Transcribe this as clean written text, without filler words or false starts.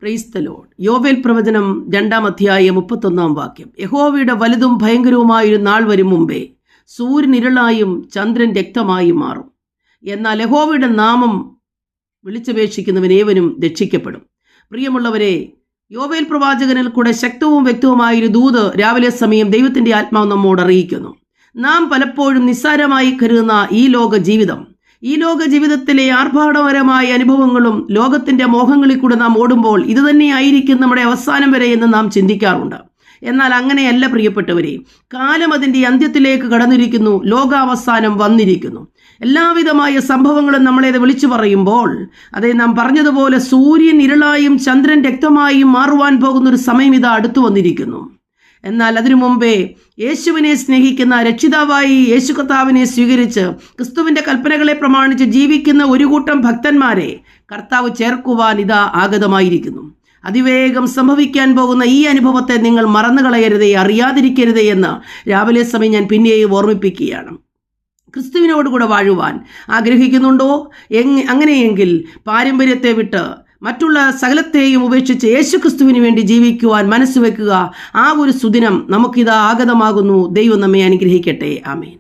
Praise the Lord. യോവേൽ പ്രവചനം 2-ാം അധ്യായം 31-ാം വാക്യം. യഹോവയുടെ വലുതും ഭയങ്കരവുമായൊരു നാൾ വരും മുമ്പേ സൂര്യൻ ഇരുളായും ചന്ദ്രൻ രക്തമായും മാറും. എന്നാൽ യഹോവയുടെ നാമം വിളിച്ചപേക്ഷിക്കുന്നവൻ ഏവനും രക്ഷിക്കപ്പെടും. പ്രിയമുള്ളവരെ, യോവേൽ പ്രവാചകനിൽ കൂടെ ശക്തവും വ്യക്തവുമായൊരു ദൂത് രാവിലെ സമയം ദൈവത്തിൻ്റെ ആത്മാവ് നമ്മോട് അറിയിക്കുന്നു. നാം പലപ്പോഴും നിസ്സാരമായി കരുതുന്ന ഈ ലോക ജീവിതത്തിലെ ആർഭാടപരമായ അനുഭവങ്ങളും ലോകത്തിൻ്റെ മോഹങ്ങളിൽ കൂടെ നാം ഓടുമ്പോൾ ഇത് തന്നെയായിരിക്കും നമ്മുടെ അവസാനം വരെ എന്ന് നാം ചിന്തിക്കാറുണ്ട്. എന്നാൽ അങ്ങനെയല്ല പ്രിയപ്പെട്ടവരെ. കാലം അതിൻ്റെ അന്ത്യത്തിലേക്ക് കടന്നിരിക്കുന്നു. ലോകാവസാനം വന്നിരിക്കുന്നു. എല്ലാവിധമായ സംഭവങ്ങളും നമ്മളെ വിളിച്ചു പറയുമ്പോൾ നാം പറഞ്ഞതുപോലെ സൂര്യൻ ഇരുളായും ചന്ദ്രൻ രക്തമായും മാറുവാൻ പോകുന്നൊരു സമയം ഇതാ അടുത്തു വന്നിരിക്കുന്നു. എന്നാൽ അതിനു മുമ്പേ യേശുവിനെ സ്നേഹിക്കുന്ന രക്ഷിതാവായി യേശു കർത്താവിനെ സ്വീകരിച്ച് ക്രിസ്തുവിൻ്റെ കൽപ്പനകളെ പ്രമാണിച്ച് ജീവിക്കുന്ന ഒരു കൂട്ടം ഭക്തന്മാരെ കർത്താവ് ചേർക്കുവാൻ ഇതാ ആഗതമായിരിക്കുന്നു. അതിവേഗം സംഭവിക്കാൻ പോകുന്ന ഈ അനുഭവത്തെ നിങ്ങൾ മറന്നു കളയരുതേ, അറിയാതിരിക്കരുതേ എന്ന് രാവിലെ സമയം ഞാൻ പിന്നെയും ഓർമ്മിപ്പിക്കുകയാണ്. ക്രിസ്തുവിനോടുകൂടെ വാഴുവാൻ ആഗ്രഹിക്കുന്നുണ്ടോ? അങ്ങനെയെങ്കിൽ പാരമ്പര്യത്തെ വിട്ട് മറ്റുള്ള സകലത്തെയും ഉപേക്ഷിച്ച് യേശു ക്രിസ്തുവിന് വേണ്ടി ജീവിക്കുവാൻ മനസ്സ് വെക്കുക. ആ ഒരു സുദിനം നമുക്കിതാ ആഗതമാകുന്നു. ദൈവം നമ്മെ അനുഗ്രഹിക്കട്ടെ. ആമേൻ.